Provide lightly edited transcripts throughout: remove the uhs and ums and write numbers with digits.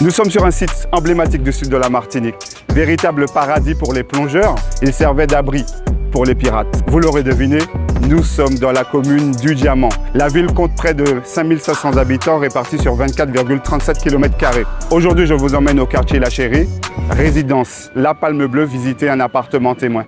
Nous sommes sur un site emblématique du sud de la Martinique. Véritable paradis pour les plongeurs, il servait d'abri pour les pirates. Vous l'aurez deviné, nous sommes dans la commune du Diamant. La ville compte près de 5500 habitants répartis sur 24,37 km². Aujourd'hui, je vous emmène au quartier La Chérie, résidence La Palme Bleue, visiter un appartement témoin.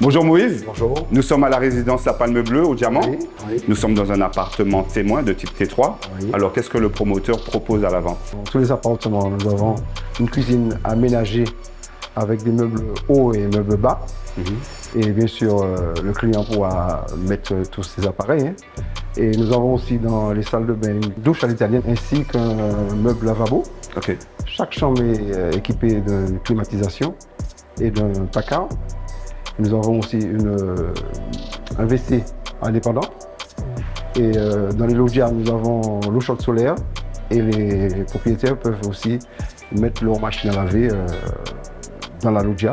Bonjour Moïse. Bonjour. Nous sommes à la résidence La Palme Bleue au Diamant. Oui, oui. Nous sommes dans un appartement témoin de type T3. Oui. Alors qu'est-ce que le promoteur propose à la vente? Dans tous les appartements, nous avons une cuisine aménagée avec des meubles hauts et meubles bas. Et bien sûr, le client pourra mettre tous ses appareils. Et nous avons aussi dans les salles de bain une douche à l'italienne ainsi qu'un meuble lavabo. Ok. Chaque chambre est équipée d'une climatisation et d'un placard. Nous avons aussi un WC indépendant. Et dans les loggias, nous avons l'eau chaude solaire. Et les propriétaires peuvent aussi mettre leur machine à laver dans la loggia.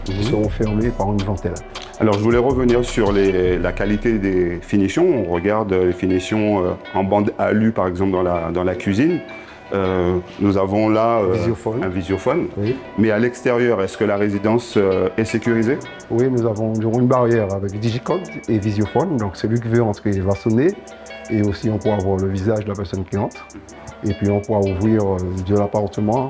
Ils seront fermés par une ventelle. Alors je voulais revenir sur la qualité des finitions. On regarde les finitions en bande alu par exemple dans la cuisine. Nous avons là Visiophone. un visiophone. Oui. Mais à l'extérieur, est-ce que la résidence est sécurisée? Oui, nous avons une barrière avec digicode et visiophone. Donc celui qui veut entrer va sonner. Et aussi on pourra voir le visage de la personne qui entre. Et puis on pourra ouvrir de l'appartement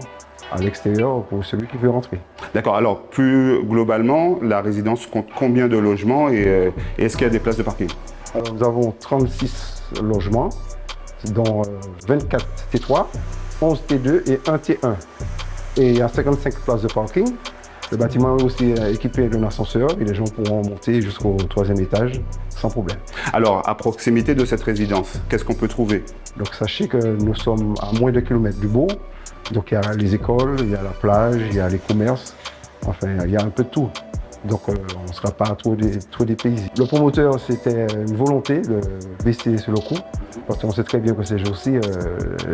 à l'extérieur pour celui qui veut rentrer. D'accord. Alors plus globalement, la résidence compte combien de logements et est-ce qu'il y a des places de parking? Alors, nous avons 36 logements, dont 24 T3, 11 T2 et 1 T1. Et il y a 55 places de parking. Le bâtiment est aussi équipé d'un ascenseur et les gens pourront monter jusqu'au 3e étage sans problème. Alors, à proximité de cette résidence, qu'est-ce qu'on peut trouver? Donc sachez que nous sommes à moins de kilomètres du bourg. Donc il y a les écoles, il y a la plage, il y a les commerces, enfin il y a un peu de tout. Donc on ne sera pas trop dépaysé. Le promoteur, c'était une volonté de baisser sur le coût, parce qu'on sait très bien que ces jours-ci,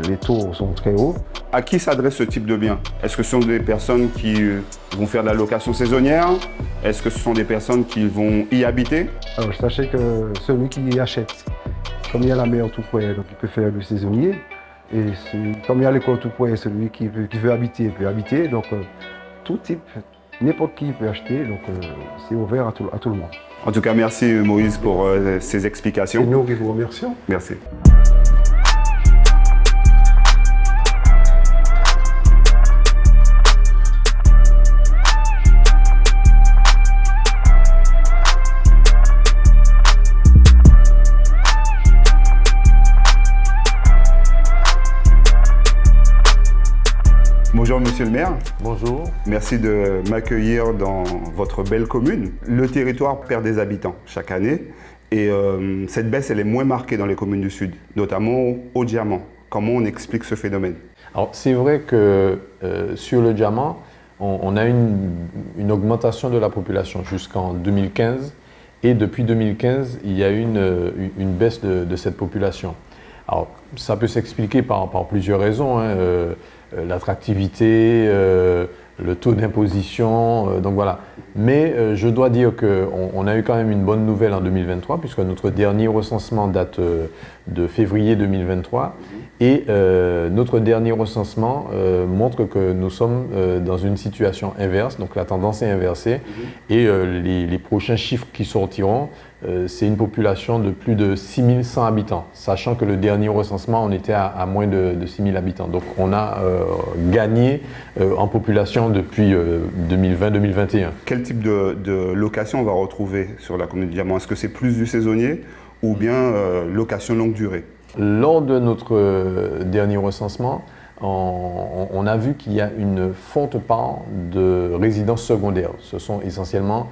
les taux sont très hauts. À qui s'adresse ce type de bien? Est-ce que ce sont des personnes qui vont faire de la location saisonnière? Est-ce que ce sont des personnes qui vont y habiter? Alors sachez que celui qui achète, comme il y a la mer tout près, donc il peut faire du saisonnier. Et comme il y a l'école tout près, celui qui veut habiter peut habiter. Donc tout type, n'importe qui peut acheter. Donc c'est ouvert à tout le monde. En tout cas, merci Moïse pour ces explications. Et nous qui vous remercions. Merci. Bonjour Monsieur le maire. Bonjour. Merci de m'accueillir dans votre belle commune. Le territoire perd des habitants chaque année et cette baisse elle est moins marquée dans les communes du Sud, notamment au Diamant. Comment on explique ce phénomène? Alors c'est vrai que sur le Diamant, on a une augmentation de la population jusqu'en 2015 et depuis 2015, il y a eu une baisse de cette population. Alors ça peut s'expliquer par plusieurs raisons. L'attractivité, le taux d'imposition, donc voilà. Mais je dois dire qu'on a eu quand même une bonne nouvelle en 2023 puisque notre dernier recensement date de février 2023 et notre dernier recensement montre que nous sommes dans une situation inverse, donc la tendance est inversée et les prochains chiffres qui sortiront, c'est une population de plus de 6100 habitants, sachant que le dernier recensement, on était à moins de 6000 habitants. Donc on a gagné en population depuis 2020-2021. Quel type de location on va retrouver sur la commune du Diamant? Est-ce que c'est plus du saisonnier ou bien location longue durée? Lors de notre dernier recensement, on a vu qu'il y a une forte part de résidences secondaires. Ce sont essentiellement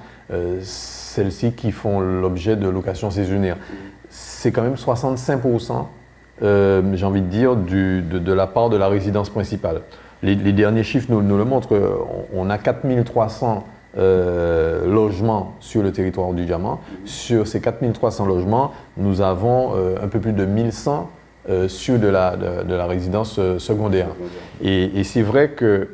celles-ci qui font l'objet de location saisonnière. C'est quand même 65%, j'ai envie de dire, de la part de la résidence principale. les derniers chiffres nous le montrent. On a 4300 logements sur le territoire du Diamant. Sur ces 4300 logements, nous avons un peu plus de 1100 sur de la résidence secondaire. Et c'est vrai que,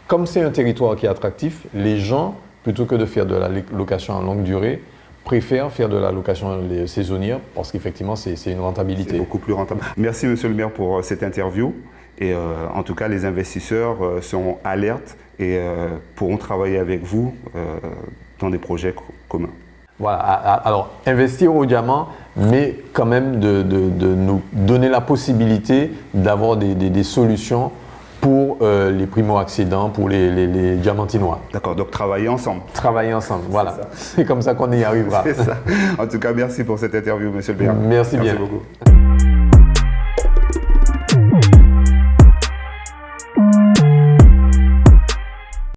comme c'est un territoire qui est attractif, les gens, plutôt que de faire de la location à longue durée, préfèrent faire de la location saisonnière parce qu'effectivement, c'est une rentabilité. C'est beaucoup plus rentable. Merci, monsieur le maire, pour cette interview. Et en tout cas, les investisseurs seront alertes et pourront travailler avec vous dans des projets communs. Voilà, alors investir au Diamant, mais quand même de nous donner la possibilité d'avoir des solutions pour les primo-accédants, pour les diamantinois. D'accord, donc travailler ensemble. Travailler ensemble, voilà. C'est comme ça qu'on y arrivera. C'est ça. En tout cas, merci pour cette interview, monsieur le maire. Merci bien. Merci beaucoup.